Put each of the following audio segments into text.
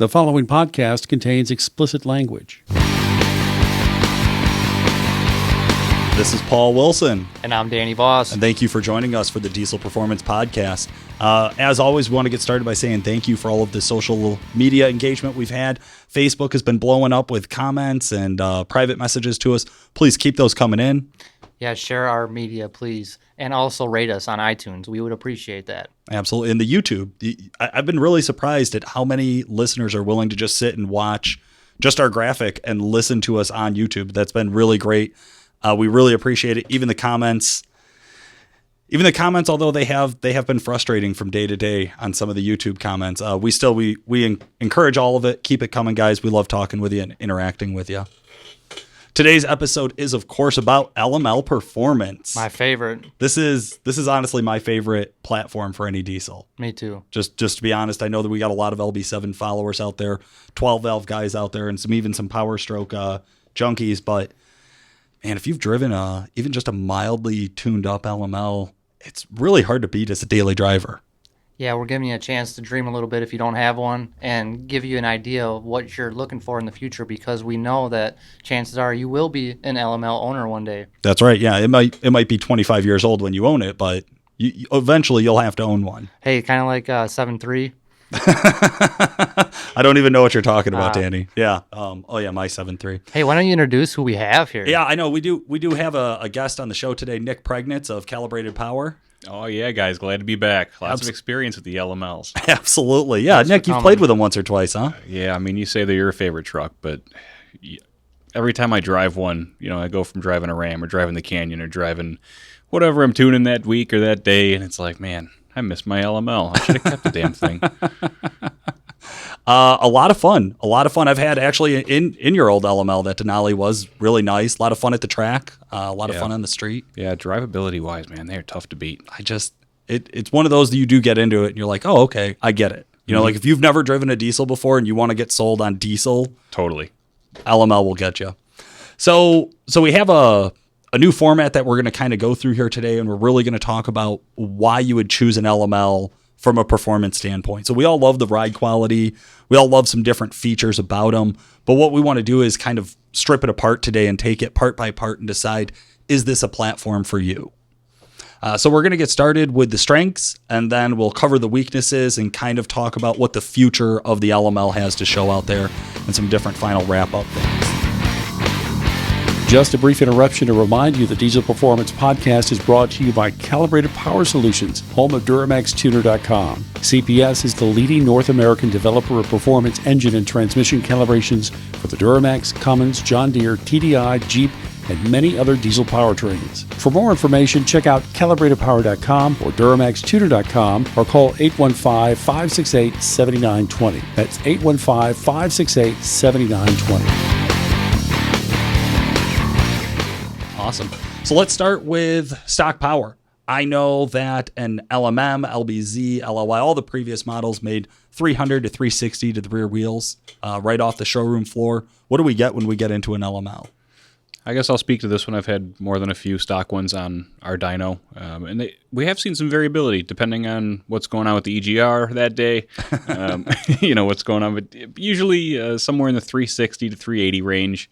The following podcast contains explicit language. This is Paul Wilson. And I'm Danny Voss. And thank you for joining us for the Diesel Performance Podcast. As always, we want to get started by saying thank you for all of the social media engagement we've had. Facebook has been blowing up with comments and private messages to us. Please keep those coming in. Yeah, share our media, please. And also rate us on iTunes. We would appreciate that. Absolutely. And the YouTube, I've been really surprised at how many listeners are willing to just sit and watch just our graphic and listen to us on YouTube. That's been really great. We really appreciate it. Even the comments, although they have been frustrating from day to day on some of the YouTube comments, we encourage all of it. Keep it coming, guys. We love talking with you and interacting with you. Today's episode is, of course, about LML Performance. My favorite. This is honestly my favorite platform for any diesel. Me too. Just to be honest, I know that we got a lot of LB7 followers out there, 12 valve guys out there, and some Power Stroke junkies. But man, if you've driven even just a mildly tuned up LML, it's really hard to beat as a daily driver. Yeah, we're giving you a chance to dream a little bit if you don't have one and give you an idea of what you're looking for in the future, because we know that chances are you will be an LML owner one day. That's right. Yeah, it might be 25 years old when you own it, but eventually you'll have to own one. Hey, kind of like 7.3. I don't even know what you're talking about, Danny. Yeah. My 7.3. Hey, why don't you introduce who we have here? Yeah, I know. We do have a guest on the show today, Nick Priegnitz of Calibrated Power. Oh, yeah, guys. Glad to be back. Lots of experience with the LMLs. Absolutely. Yeah, Nick, you've played with them once or twice, huh? Yeah, I mean, you say they're your favorite truck, but every time I drive one, I go from driving a Ram or driving the Canyon or driving whatever I'm tuning that week or that day, and it's like, man, I miss my LML. I should have kept the damn thing. A lot of fun. I've had actually in your old LML, that Denali was really nice. A lot of fun at the track. A lot of fun on the street. Yeah, drivability wise, man, they're tough to beat. It's one of those that you do get into it and you're like, oh, okay, I get it. Like if you've never driven a diesel before and you want to get sold on diesel, totally, LML will get you. So we have a new format that we're going to kind of go through here today, and we're really going to talk about why you would choose an LML from a performance standpoint. So we all love the ride quality. We all love some different features about them. But what we want to do is kind of strip it apart today and take it part by part and decide, is this a platform for you? So we're going to get started with the strengths, and then we'll cover the weaknesses and kind of talk about what the future of the LML has to show out there and some different final wrap-up things. Just a brief interruption to remind you the Diesel Performance Podcast is brought to you by Calibrated Power Solutions, home of Duramaxtuner.com. CPS is the leading North American developer of performance engine and transmission calibrations for the Duramax, Cummins, John Deere, TDI, Jeep, and many other diesel powertrains. For more information, check out calibratedpower.com or Duramaxtuner.com or call 815-568-7920. That's 815-568-7920. Awesome. So let's start with stock power. I know that an LMM, LBZ, LLY, all the previous models made 300 to 360 to the rear wheels right off the showroom floor. What do we get when we get into an LML? I guess I'll speak to this one. I've had more than a few stock ones on our dyno, and we have seen some variability depending on what's going on with the EGR that day, what's going on. But usually somewhere in the 360 to 380 range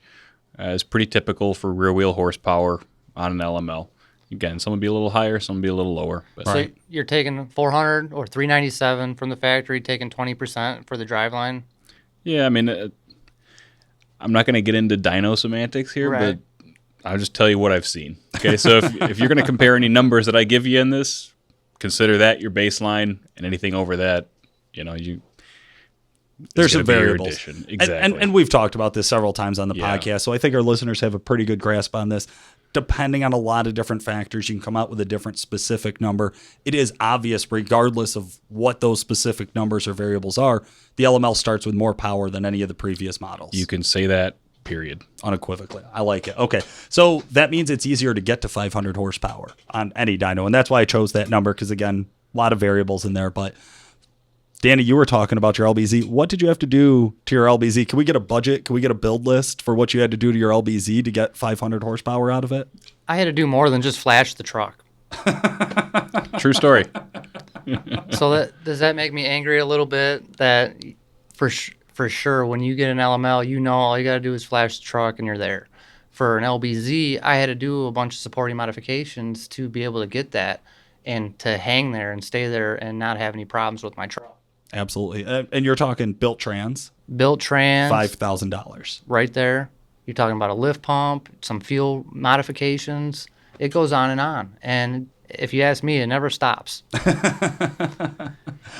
is pretty typical for rear wheel horsepower on an LML. Again, some will be a little higher, some will be a little lower. But so you're taking 400 or 397 from the factory, taking 20% for the driveline? Yeah, I mean, I'm not going to get into dyno semantics here, right, but I'll just tell you what I've seen. Okay, so if you're going to compare any numbers that I give you in this, consider that your baseline, and anything over that, there's some variables. Exactly. And we've talked about this several times on the podcast, so I think our listeners have a pretty good grasp on this. Depending on a lot of different factors, you can come out with a different specific number. It is obvious, regardless of what those specific numbers or variables are, the LML starts with more power than any of the previous models. You can say that, period. Unequivocally. I like it. Okay, so that means it's easier to get to 500 horsepower on any dyno, and that's why I chose that number, because, again, a lot of variables in there, but Danny, you were talking about your LBZ. What did you have to do to your LBZ? Can we get a budget? Can we get a build list for what you had to do to your LBZ to get 500 horsepower out of it? I had to do more than just flash the truck. True story. So does that make me angry a little bit that for for sure, when you get an LML, you know all you got to do is flash the truck and you're there. For an LBZ, I had to do a bunch of supporting modifications to be able to get that and to hang there and stay there and not have any problems with my truck. Absolutely. And you're talking built trans, Built trans, $5,000. right there. You're talking about a lift pump, some fuel modifications. It goes on and on. And if you ask me, it never stops.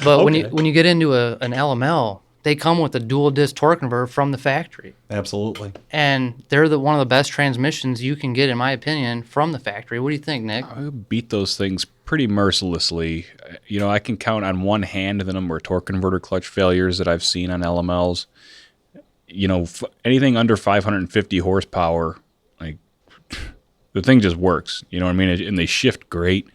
But when you get into an LML, they come with a dual disc torque converter from the factory. Absolutely. And they're one of the best transmissions you can get, in my opinion, from the factory. What do you think, Nick? I beat those things pretty mercilessly. You know, I can count on one hand the number of torque converter clutch failures that I've seen on LMLs. You know, anything under 550 horsepower, like, the thing just works. You know what I mean? And they shift great.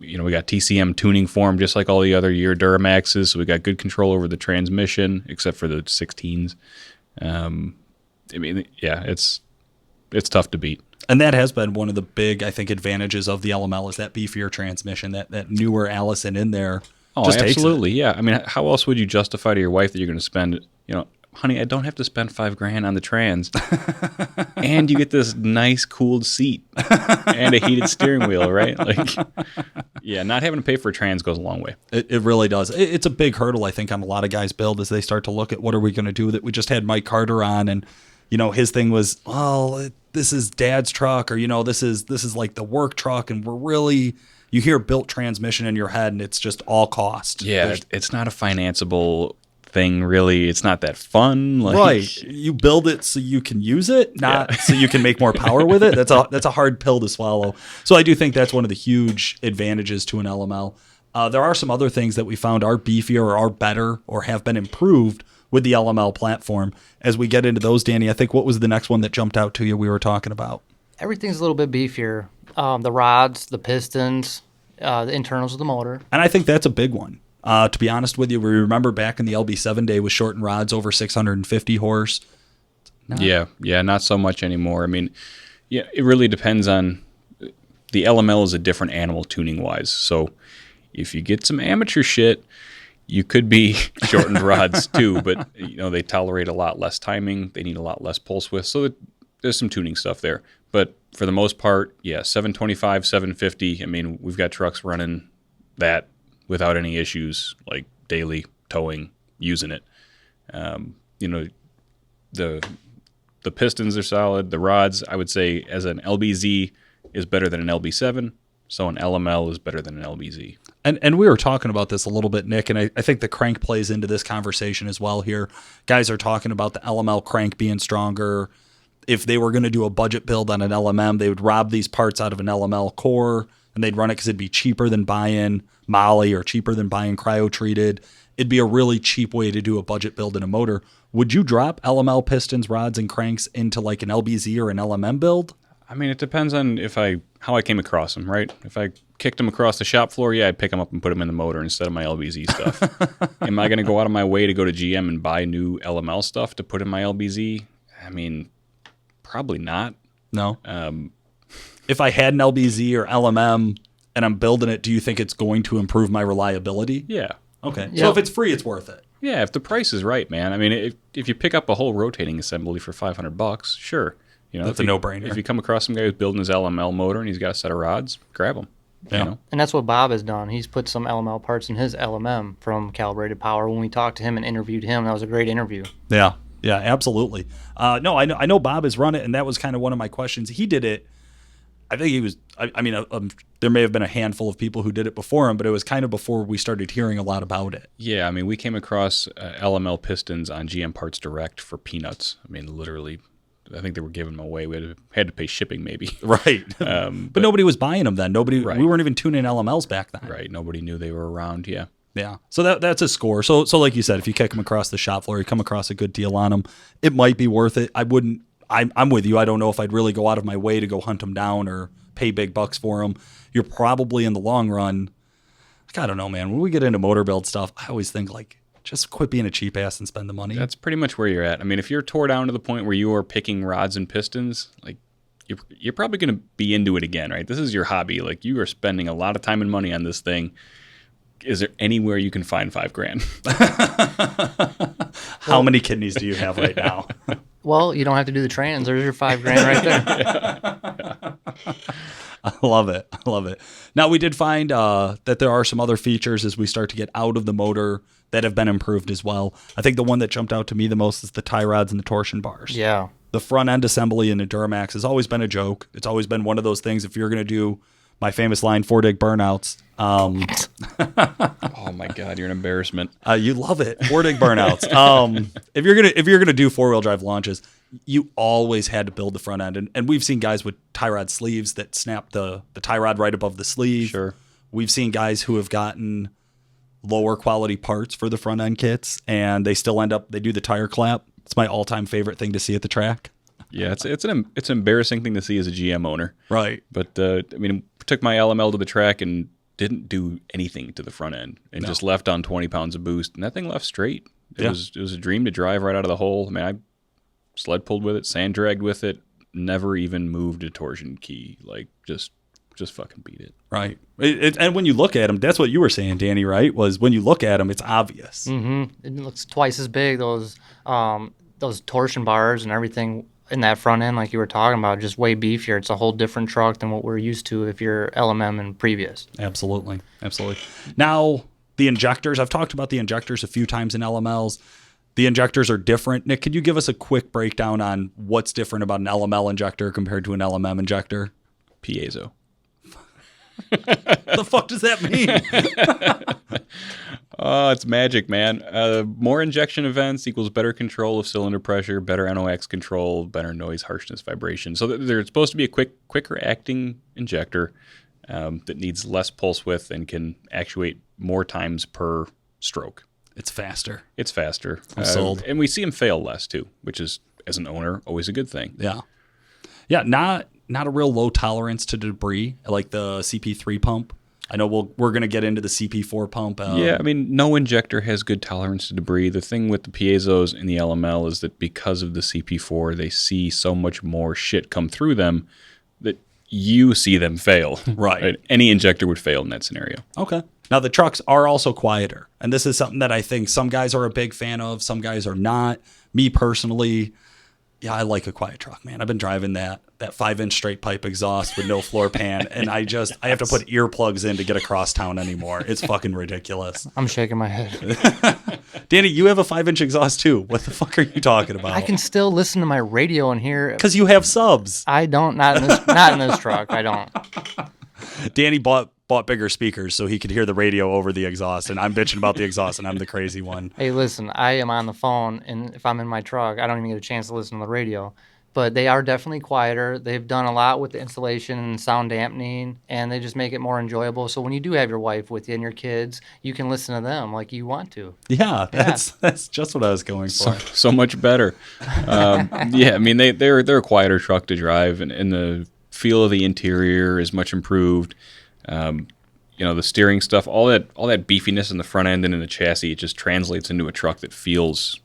You know, we got TCM tuning form just like all the other year Duramaxes, so we got good control over the transmission, except for the 16s. I mean, yeah, it's tough to beat. And that has been one of the big, I think, advantages of the LML is that beefier transmission, that newer Allison in there. Oh, just absolutely, yeah. I mean, how else would you justify to your wife that you're going to spend, you know, honey, I don't have to spend $5,000 on the trans, and you get this nice cooled seat and a heated steering wheel, right? Like, yeah, not having to pay for a trans goes a long way. It really does. It's a big hurdle, I think, on a lot of guys' build as they start to look at what are we going to do. That we just had Mike Carter on, and you know his thing was, well, this is Dad's truck, or you know this is like the work truck, and we're really, you hear built transmission in your head, and it's just all cost. Yeah, it's not a financeable thing, really. It's not that fun. Like, right. You build it so you can use it, not so you can make more power with it. That's a hard pill to swallow. So I do think that's one of the huge advantages to an LML. There are some other things that we found are beefier or are better or have been improved with the LML platform. As we get into those, Danny, I think what was the next one that jumped out to you we were talking about? Everything's a little bit beefier. The rods, the pistons, the internals of the motor. And I think that's a big one. To be honest with you, we remember back in the LB7 day with shortened rods over 650 horse. Yeah, not so much anymore. I mean, yeah, it really depends on, the LML is a different animal tuning-wise. So if you get some amateur shit, you could be shortened rods too, but you know they tolerate a lot less timing. They need a lot less pulse width, so there's some tuning stuff there. But for the most part, yeah, 725, 750. I mean, we've got trucks running that without any issues, like daily towing, using it. You know, the pistons are solid. The rods, I would say, as an LBZ is better than an LB7. So an LML is better than an LBZ. And we were talking about this a little bit, Nick, and I think the crank plays into this conversation as well here. Guys are talking about the LML crank being stronger. If they were going to do a budget build on an LMM, they would rob these parts out of an LML core, and they'd run it because it'd be cheaper than buying moly or cheaper than buying cryo-treated. It'd be a really cheap way to do a budget build in a motor. Would you drop LML pistons, rods, and cranks into like an LBZ or an LMM build? I mean, it depends on how I came across them, right? If I kicked them across the shop floor, yeah, I'd pick them up and put them in the motor instead of my LBZ stuff. Am I going to go out of my way to go to GM and buy new LML stuff to put in my LBZ? I mean, probably not. No. If I had an LBZ or LMM and I'm building it, do you think it's going to improve my reliability? Yeah. Okay. Yep. So if it's free, it's worth it. Yeah, if the price is right, man. I mean, if you pick up a whole rotating assembly for $500, sure. You know, That's a no-brainer. If you come across some guy who's building his LML motor and he's got a set of rods, grab them. Yeah. You know? And that's what Bob has done. He's put some LML parts in his LMM from Calibrated Power. When we talked to him and interviewed him, that was a great interview. Yeah, absolutely. No, I know Bob has run it, and that was kind of one of my questions. He did it. I think he was. I mean, there may have been a handful of people who did it before him, but it was kind of before we started hearing a lot about it. Yeah, I mean, we came across LML pistons on GM Parts Direct for peanuts. I mean, literally, I think they were giving them away. We had to pay shipping, maybe. Right. But nobody was buying them then. Nobody. Right. We weren't even tuning LMLs back then. Right. Nobody knew they were around. Yeah. Yeah. So that's a score. So like you said, if you kick them across the shop floor, you come across a good deal on them, it might be worth it. I wouldn't. I'm with you. I don't know if I'd really go out of my way to go hunt them down or pay big bucks for them. You're probably in the long run. I don't know, man. When we get into motor build stuff, I always think like, just quit being a cheap ass and spend the money. That's pretty much where you're at. I mean, if you're tore down to the point where you are picking rods and pistons, like you're probably going to be into it again, right? This is your hobby. Like you are spending a lot of time and money on this thing. is there anywhere you can find $5,000? How many kidneys do you have right now? Well, you don't have to do the trans. There's your $5,000 right there. I love it. I love it. Now, we did find that there are some other features as we start to get out of the motor that have been improved as well. I think the one that jumped out to me the most is the tie rods and the torsion bars. Yeah. The front end assembly in the Duramax has always been a joke. It's always been one of those things. If you're going to do my famous line, 4-dig burnouts. Oh my God, you're an embarrassment. You love it. 4-dig burnouts. If you're gonna do 4-wheel drive launches, you always had to build the front end. And we've seen guys with tie rod sleeves that snap the tie rod right above the sleeve. Sure. We've seen guys who have gotten lower quality parts for the front end kits, and they still they do the tire clap. It's my all-time favorite thing to see at the track. Yeah, it's an embarrassing thing to see as a GM owner. Right. But I mean, took my LML to the track and didn't do anything to the front end and just left on 20 pounds of boost, and that thing left straight. It was a dream to drive right out of the hole. I mean, I sled pulled with it, sand dragged with it, never even moved a torsion key. Like just fucking beat it. Right. And when you look at them, that's what you were saying, Danny, right? Was when you look at them, it's obvious. Mm-hmm. It looks twice as big. Those torsion bars and everything in that front end, like you were talking about, just way beefier. It's a whole different truck than what we're used to if you're LMM and previous. Absolutely. Now, the injectors, I've talked about the injectors a few times in LMLs. The injectors are different. Nick, could you give us a quick breakdown on what's different about an LML injector compared to an LMM injector? Piezo. The fuck does that mean? Oh, it's magic, man. More injection events equals better control of cylinder pressure, better NOx control, better noise, harshness, vibration. So there's supposed to be a quicker acting injector that needs less pulse width and can actuate more times per stroke. It's faster. I'm sold. And we see them fail less too, which is, as an owner, always a good thing. Yeah, not a real low tolerance to debris like the CP3 pump. I know we're going to get into the CP4 pump. Yeah, I mean, no injector has good tolerance to debris. The thing with the piezos in the LML is that because of the CP4, they see so much more shit come through them that you see them fail. Right. Any injector would fail in that scenario. Okay. Now, the trucks are also quieter, and this is something that I think some guys are a big fan of, some guys are not. Me personally, yeah, I like a quiet truck, man. I've been driving that 5-inch straight pipe exhaust with no floor pan, and I have to put earplugs in to get across town anymore. It's fucking ridiculous. I'm shaking my head. Danny, you have a 5-inch exhaust too. What the fuck are you talking about? I can still listen to my radio and hear. Because you have subs. I don't. Not in this truck. I don't. Danny bought bigger speakers so he could hear the radio over the exhaust, and I'm bitching about the exhaust, and I'm the crazy one. Hey, listen, I am on the phone, and if I'm in my truck, I don't even get a chance to listen to the radio. But they are definitely quieter. They've done a lot with the installation and sound dampening, and they just make it more enjoyable. So when you do have your wife with you and your kids, you can listen to them like you want to. Yeah, that's just what I was going for. So much better. Yeah, I mean, they're a quieter truck to drive, and the feel of the interior is much improved. The steering stuff, all that beefiness in the front end and in the chassis, it just translates into a truck that feels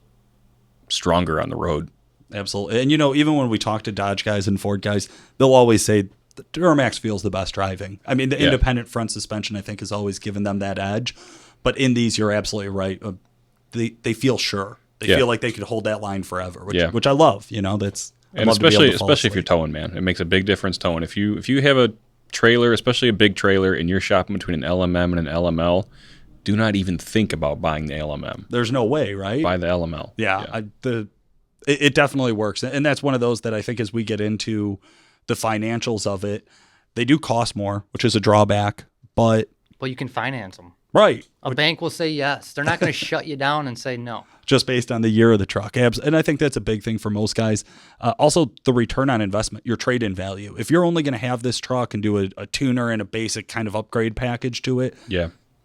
stronger on the road. Absolutely. And even when we talk to Dodge guys and Ford guys, they'll always say the Duramax feels the best driving. I mean, the independent front suspension, I think, has always given them that edge. But in these, you're absolutely right. They feel sure. They feel like they could hold that line forever, which I love. That's and especially if you're towing, man, it makes a big difference towing. If you have a trailer, especially a big trailer, and you're shopping between an LMM and an LML, do not even think about buying the LMM. There's no way, right? Buy the LML. Yeah. It definitely works. And that's one of those that I think as we get into the financials of it, they do cost more, which is a drawback, but you can finance them. Right. A bank will say yes. They're not going to shut you down and say no. Just based on the year of the truck. And I think that's a big thing for most guys. Also, the return on investment, your trade-in value. If you're only going to have this truck and do a tuner and a basic kind of upgrade package to it,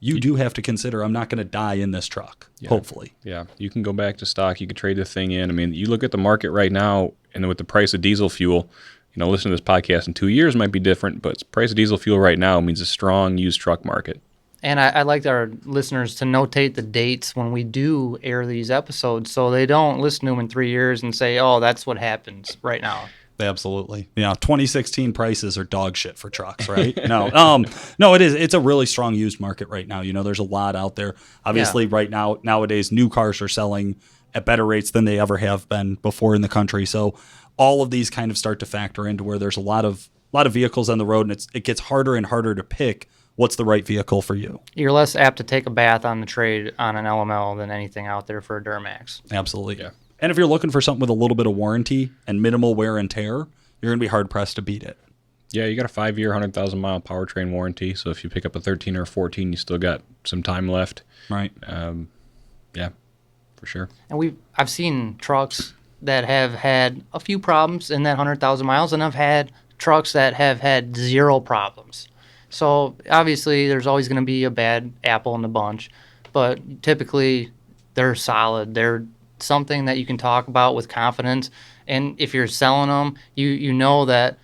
you do have to consider, I'm not going to die in this truck, hopefully. Yeah, you can go back to stock. You can trade the thing in. I mean, you look at the market right now, and with the price of diesel fuel, listen to this podcast in 2 years might be different, but the price of diesel fuel right now means a strong used truck market. And I'd like our listeners to notate the dates when we do air these episodes so they don't listen to them in 3 years and say, oh, that's what happens right now. Absolutely. Yeah, 2016 prices are dog shit for trucks, right? No, it is. It's a really strong used market right now. There's a lot out there. Obviously, right now, nowadays, new cars are selling at better rates than they ever have been before in the country. So all of these kind of start to factor into where there's a lot of vehicles on the road, and it gets harder and harder to pick what's the right vehicle for you. You're less apt to take a bath on the trade on an LML than anything out there for a Duramax. Absolutely. Yeah. And if you're looking for something with a little bit of warranty and minimal wear and tear, you're going to be hard-pressed to beat it. Yeah, you got a 5-year, 100,000-mile powertrain warranty, so if you pick up a 13 or a 14, you still got some time left. Right. Yeah, for sure. And I've seen trucks that have had a few problems in that 100,000 miles, and I've had trucks that have had 0 problems. So obviously there's always going to be a bad apple in the bunch, but typically they're solid. They're something that you can talk about with confidence, and if you're selling them, you know that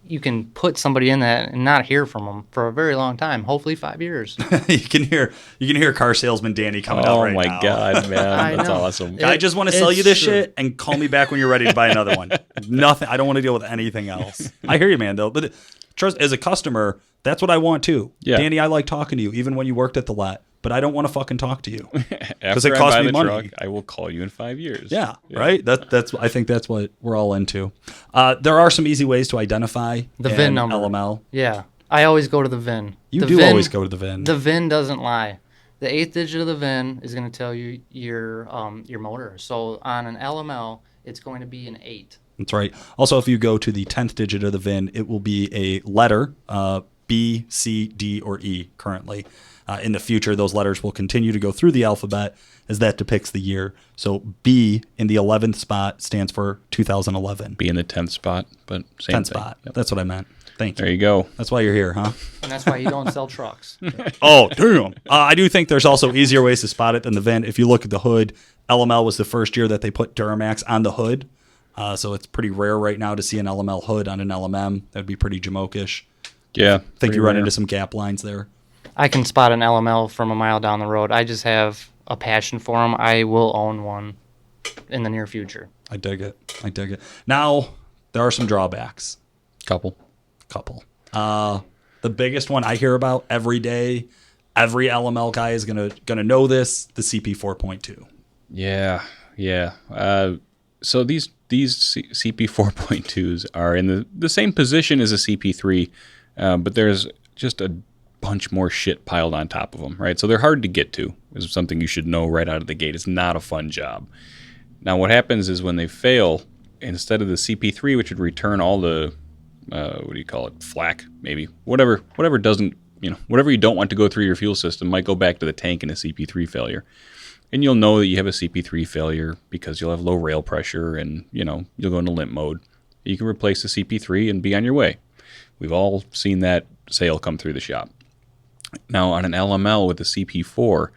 you can put somebody in that and not hear from them for a very long time, hopefully 5 years. You can hear car salesman Danny coming out right now. Oh my God, man, that's know. awesome. I just want to sell you this shit and call me back when you're ready to buy another one. Nothing. I don't want to deal with anything else. I hear you, man, though. But trust, as a customer, that's what I want too. Yeah. Danny, I like talking to you, even when you worked at the lot. But I don't want to fucking talk to you because After it costs I buy me the money. truck, I will call you in 5 years. Yeah, right. I think that's what we're all into. There are some easy ways to identify The an VIN number. LML. Yeah, I always go to the VIN. You The do VIN always go to the VIN. The VIN doesn't lie. The 8th digit of the VIN is going to tell you your motor. So on an LML, it's going to be an 8. That's right. Also, if you go to the 10th digit of the VIN, it will be a letter, B, C, D, or E currently. In the future, those letters will continue to go through the alphabet as that depicts the year. So B in the 11th spot stands for 2011. Be in the 10th spot, but same 10th thing. spot. Yep. That's what I meant. Thank you. There you go. That's why you're here, huh? And that's why you don't sell trucks. Oh, damn. I do think there's also easier ways to spot it than the VIN. If you look at the hood, LML was the first year that they put Duramax on the hood. So it's pretty rare right now to see an LML hood on an LMM. That would be pretty jamokish. Yeah. I think you run rare. into some gap lines there. I can spot an LML from a mile down the road. I just have a passion for them. I will own one in the near future. I dig it. Now, there are some drawbacks. Couple. The biggest one I hear about every day, every LML guy is gonna know this, the CP4.2. Yeah. So these CP4.2s are in the same position as a CP3, but there's just a bunch more shit piled on top of them, right? So they're hard to get to. Is something you should know right out of the gate. It's not a fun job. Now what happens is when they fail, instead of the CP3, which would return all the flack, maybe whatever doesn't, whatever you don't want to go through your fuel system might go back to the tank in a CP3 failure. And you'll know that you have a CP3 failure because you'll have low rail pressure and, you'll go into limp mode. You can replace the CP3 and be on your way. We've all seen that sale come through the shop. Now, on an LML with a CP4,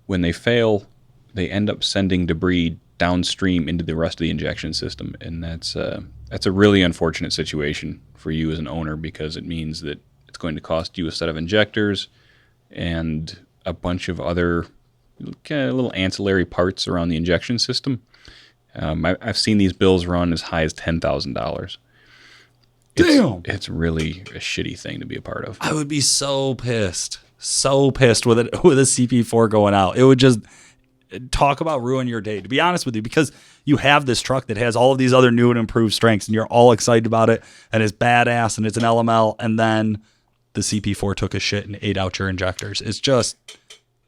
when they fail, they end up sending debris downstream into the rest of the injection system. And that's a really unfortunate situation for you as an owner because it means that it's going to cost you a set of injectors and a bunch of other kind of little ancillary parts around the injection system. I've seen these bills run as high as $10,000. Damn. It's really a shitty thing to be a part of. I would be so pissed with a CP4 going out. It would just talk about ruin your day, to be honest with you, because you have this truck that has all of these other new and improved strengths and you're all excited about it and it's badass and it's an LML, and then the CP4 took a shit and ate out your injectors. It's just...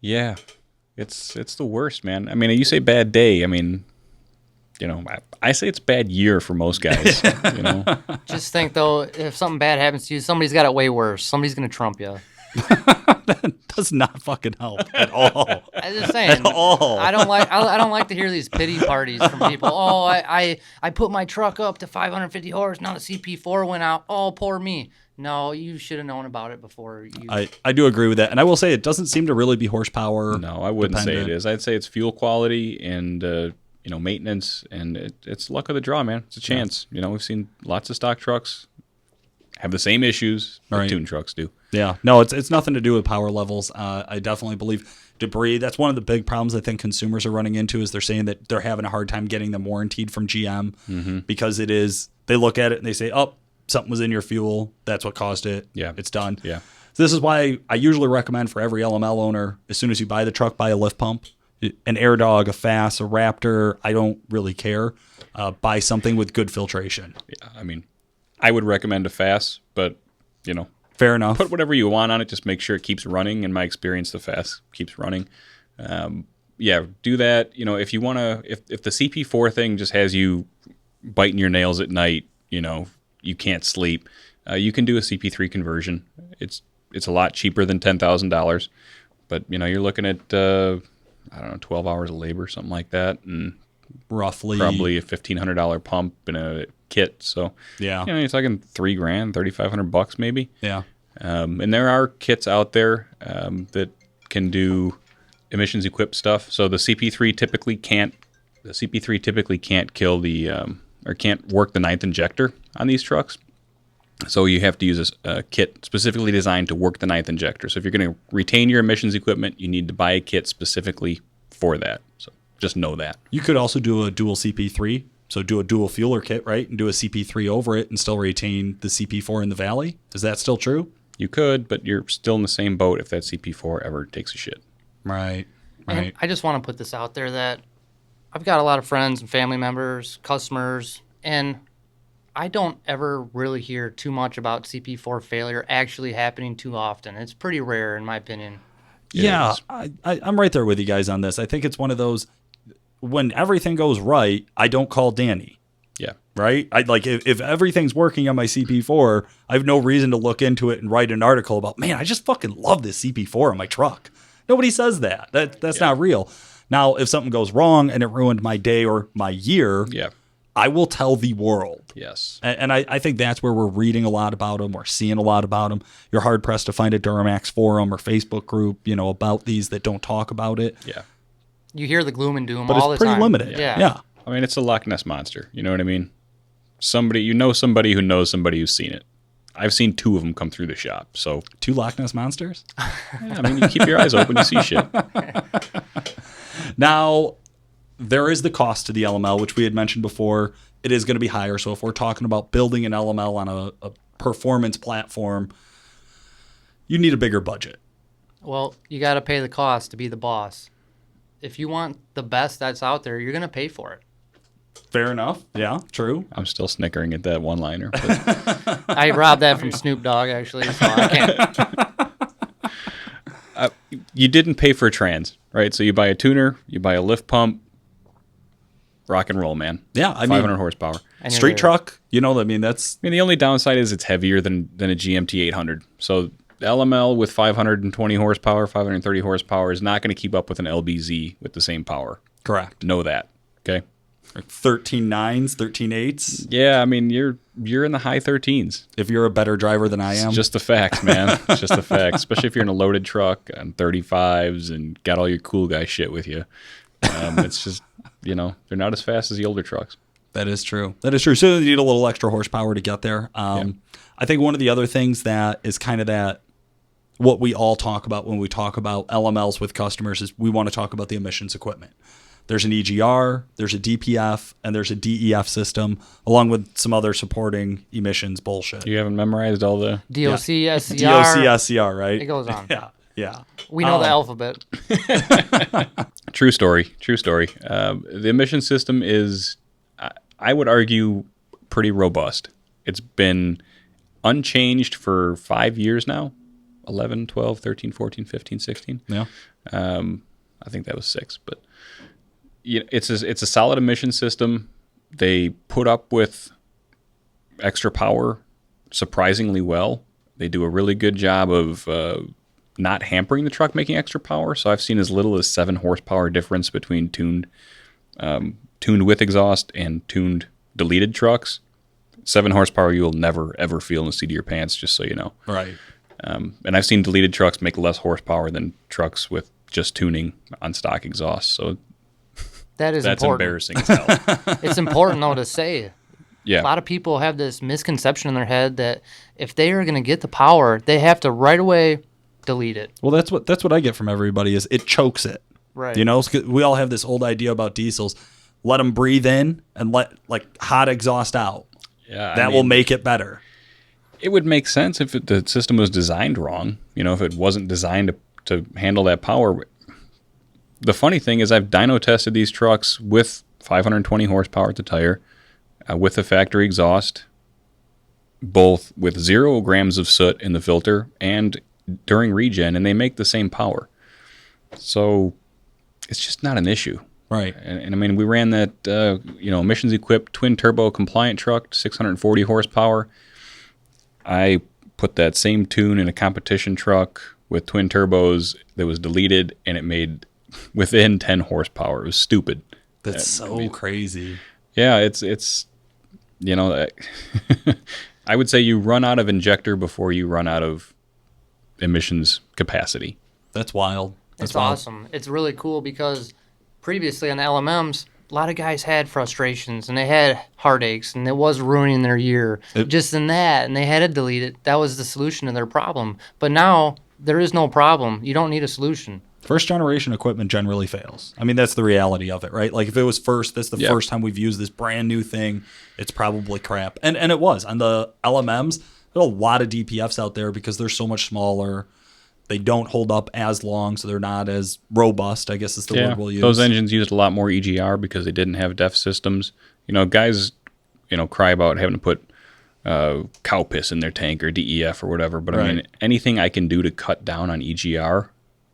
Yeah. It's the worst, man. I mean, you say bad day. I mean, I say it's bad year for most guys. Just think, though, if something bad happens to you, somebody's got it way worse. Somebody's going to trump you. That does not fucking help at all. I'm just saying. At all. I don't like to hear these pity parties from people. Oh, I put my truck up to 550 horse. Now the CP4 went out. Oh, poor me. No, you should have known about it before. I do agree with that, and I will say it doesn't seem to really be horsepower. No, I wouldn't dependent. say it is. I'd say it's fuel quality and maintenance, and it's luck of the draw, man. It's a chance. Yeah. We've seen lots of stock trucks have the same issues that tuned trucks do. Yeah, no, it's nothing to do with power levels. I definitely believe debris. That's one of the big problems I think consumers are running into is they're saying that they're having a hard time getting them warrantied from GM because they look at it and they say, oh, something was in your fuel. That's what caused it. Yeah. It's done. Yeah. So this is why I usually recommend for every LML owner, as soon as you buy the truck, buy a lift pump, an Air Dog, a Fass, a Raptor. I don't really care. Buy something with good filtration. Yeah, I mean, I would recommend a Fass, but, Fair enough. put whatever you want on it. Just make sure it keeps running. In my experience, the Fass keeps running. Do that. If you want to, if the CP4 thing just has you biting your nails at night, you can't sleep, you can do a CP3 conversion. It's a lot cheaper than $10,000, but you're looking at 12 hours of labor, something like that, and roughly probably a $1,500 pump and a kit. So yeah, you're talking $3,000, $3,500 maybe. Yeah. And there are kits out there that can do emissions equipped stuff. So the CP3 typically can't kill the or can't work the ninth injector on these trucks. So you have to use a kit specifically designed to work the ninth injector. So if you're going to retain your emissions equipment, you need to buy a kit specifically for that. So just know that. You could also do a dual CP3. So do a dual fueler kit, right? And do a CP3 over it and still retain the CP4 in the valley. Is that still true? You could, but you're still in the same boat if that CP4 ever takes a shit. Right. And I just want to put this out there that I've got a lot of friends and family members, customers, and I don't ever really hear too much about CP4 failure actually happening too often. It's pretty rare, in my opinion. Yeah, I'm right there with you guys on this. I think it's one of those, when everything goes right, I don't call Danny. Yeah. Right? If everything's working on my CP4, I have no reason to look into it and write an article about, man, I just fucking love this CP4 on my truck. Nobody says that. That's not real. Now, if something goes wrong and it ruined my day or my year, I will tell the world. Yes. And I think that's where we're reading a lot about them or seeing a lot about them. You're hard-pressed to find a Duramax forum or Facebook group, about these that don't talk about it. Yeah. You hear the gloom and doom But all the it's pretty time. limited. Yeah. I mean, it's a Loch Ness monster. You know what I mean? Somebody who knows somebody who's seen it. I've seen 2 of them come through the shop. So 2 Loch Ness monsters? I mean, you keep your eyes open, you see shit. Now, there is the cost to the LML, which we had mentioned before. It is going to be higher. So if we're talking about building an LML on a performance platform, you need a bigger budget. Well, you got to pay the cost to be the boss. If you want the best that's out there, you're going to pay for it. Fair enough. Yeah, true. I'm still snickering at that one-liner. I robbed that from Snoop Dogg, actually, so I can't. You didn't pay for a trans, right? So you buy a tuner, you buy a lift pump, rock and roll, man. Yeah, 500 horsepower. And you're Street there. truck, that's... I mean, the only downside is it's heavier than a GMT 800. So the LML with 520 horsepower, 530 horsepower is not going to keep up with an LBZ with the same power. Correct. Know that, okay? 13 9s, 13 8s. Yeah, I mean, you're in the high 13s. If you're a better driver than I am. It's just the facts, man. It's just the facts. Especially if you're in a loaded truck on 35s and got all your cool guy shit with you. It's just, they're not as fast as the older trucks. That is true. So you need a little extra horsepower to get there. I think one of the other things that is kind of that, what we all talk about when we talk about LMLs with customers is we want to talk about the emissions equipment. There's an EGR, there's a DPF, and there's a DEF system, along with some other supporting emissions bullshit. You haven't memorized all the... DOC, SCR. DOC, SCR, right? It goes on. Yeah. We know the alphabet. True story. The emission system is, I would argue, pretty robust. It's been unchanged for 5 years now. 11, 12, 13, 14, 15, 16. Yeah. I think that was 6, but it's a solid emission system. They put up with extra power surprisingly well. They do a really good job of not hampering the truck making extra power. So I've seen as little as 7 horsepower difference between tuned with exhaust and tuned deleted trucks. 7 horsepower you will never ever feel in the seat of your pants, just so you know. Right. And I've seen deleted trucks make less horsepower than trucks with just tuning on stock exhaust. So That's important. Embarrassing as hell. It's important, though, to say. Yeah. A lot of people have this misconception in their head that if they are going to get the power, they have to right away delete it. Well, that's what I get from everybody is it chokes it. Right. You know, we all have this old idea about diesels. Let them breathe in and let like hot exhaust out. Yeah, that will make it better. It would make sense if the system was designed wrong. You know, if it wasn't designed to handle that power. The funny thing is I've dyno tested these trucks with 520 horsepower at the tire, with the factory exhaust, both with 0 grams of soot in the filter and during regen, and they make the same power. So it's just not an issue. Right. And I mean, we ran that, emissions-equipped twin-turbo compliant truck, 640 horsepower. I put that same tune in a competition truck with twin turbos that was deleted, and it made within 10 horsepower. It was stupid. That's so crazy. Yeah, it's I would say you run out of injector before you run out of emissions capacity. That's wild. It's awesome. It's really cool because previously on the LMMs, a lot of guys had frustrations and they had heartaches and it was ruining their year just in that, and they had to delete it. That was the solution to their problem. But now there is no problem. You don't need a solution. First generation equipment generally fails. I mean, that's the reality of it, right? Like if it was first, that's the first time we've used this brand new thing, it's probably crap. And it was. On the LMMs, there are a lot of DPFs out there because they're so much smaller. They don't hold up as long, so they're not as robust, I guess is the word we'll use. Those engines used a lot more EGR because they didn't have DEF systems. You know, guys, cry about having to put cow piss in their tank or DEF or whatever. But I mean, anything I can do to cut down on EGR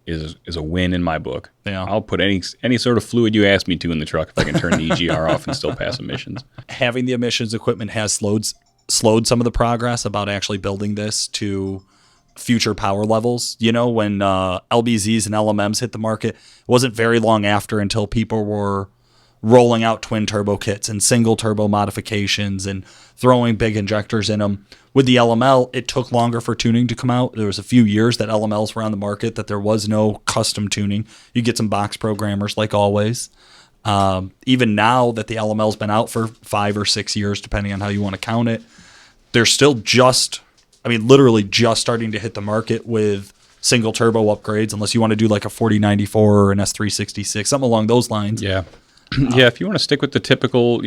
is a win in my book. Yeah. I'll put any sort of fluid you ask me to in the truck if I can turn the EGR off and still pass emissions. Having the emissions equipment has slowed some of the progress about actually building this to future power levels. You know, when LBZs and LMMs hit the market, it wasn't very long after until people were rolling out twin turbo kits and single turbo modifications and throwing big injectors in them. With the LML, it took longer for tuning to come out. There was a few years that LMLs were on the market that there was no custom tuning. You get some box programmers like always. Even now that the LML's been out for 5 or 6 years, depending on how you want to count it, they're still literally just starting to hit the market with single turbo upgrades, unless you want to do like a 4094 or an S366, something along those lines. Yeah. Yeah, if you want to stick with the typical,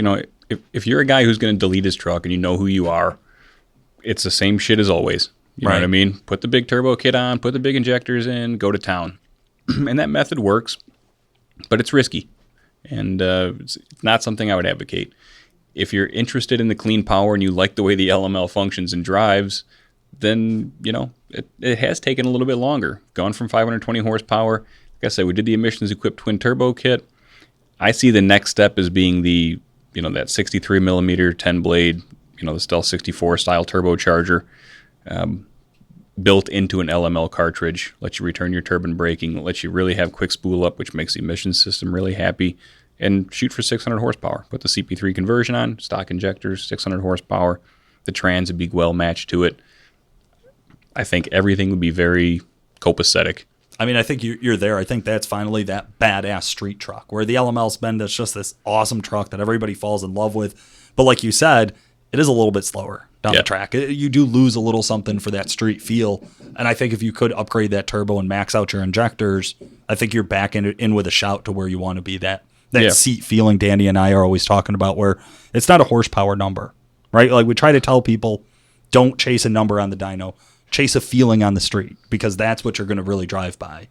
if you're a guy who's going to delete his truck and you know who you are, it's the same shit as always. You know what I mean? Put the big turbo kit on, put the big injectors in, go to town. And that method works, but it's risky. And it's not something I would advocate. If you're interested in the clean power and you like the way the LML functions and drives, then, it has taken a little bit longer. Gone from 520 horsepower. Like I said, we did the emissions-equipped twin turbo kit. I see the next step as being the, that 63 millimeter 10 blade, the Stealth 64 style turbocharger, built into an LML cartridge, lets you return your turbine braking, lets you really have quick spool up, which makes the emissions system really happy, and shoot for 600 horsepower. Put the CP3 conversion on, stock injectors, 600 horsepower. The trans would be well matched to it. I think everything would be very copacetic. I mean, I think you're there. I think that's finally that badass street truck where the LML's been that's just this awesome truck that everybody falls in love with. But like you said, it is a little bit slower down the track. You do lose a little something for that street feel. And I think if you could upgrade that turbo and max out your injectors, I think you're back in with a shout to where you want to be. That seat feeling Danny and I are always talking about, where it's not a horsepower number, right? Like we try to tell people, don't chase a number on the dyno. Chase a feeling on the street, because that's what you're going to really drive by.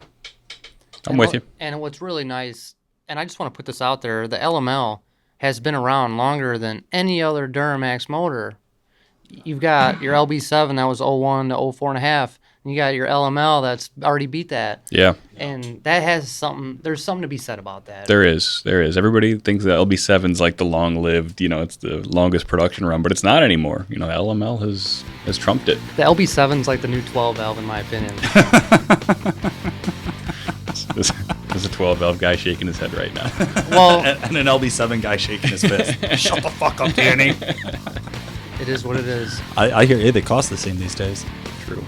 I'm with you. And what's really nice, and I just want to put this out there, the LML has been around longer than any other Duramax motor. You've got your LB7 that was 01 to 04 and a half, and you got your LML that's already beat that. Yeah. And that has something, there's something to be said about that. There is. Everybody thinks that LB7's like the long-lived, it's the longest production run, but it's not anymore. The LML has trumped it. The LB7's like the new 12 valve in my opinion. There's a 12 valve guy shaking his head right now. Well, and an LB7 guy shaking his fist. Shut the fuck up, Danny. It is what it is. I hear they cost the same these days. True.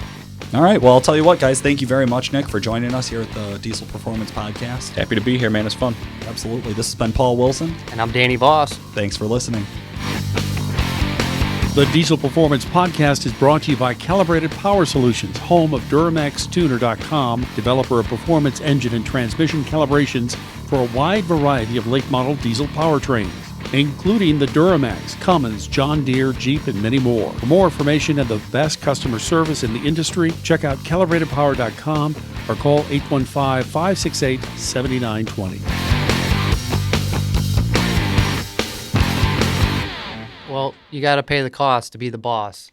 All right. Well, I'll tell you what, guys. Thank you very much, Nick, for joining us here at the Diesel Performance Podcast. Happy to be here, man. It's fun. Absolutely. This has been Paul Wilson. And I'm Danny Voss. Thanks for listening. The Diesel Performance Podcast is brought to you by Calibrated Power Solutions, home of DuramaxTuner.com, developer of performance engine and transmission calibrations for a wide variety of late model diesel powertrains, including the Duramax, Cummins, John Deere, Jeep, and many more. For more information and the best customer service in the industry, check out calibratedpower.com or call 815-568-7920. Well, you got to pay the cost to be the boss.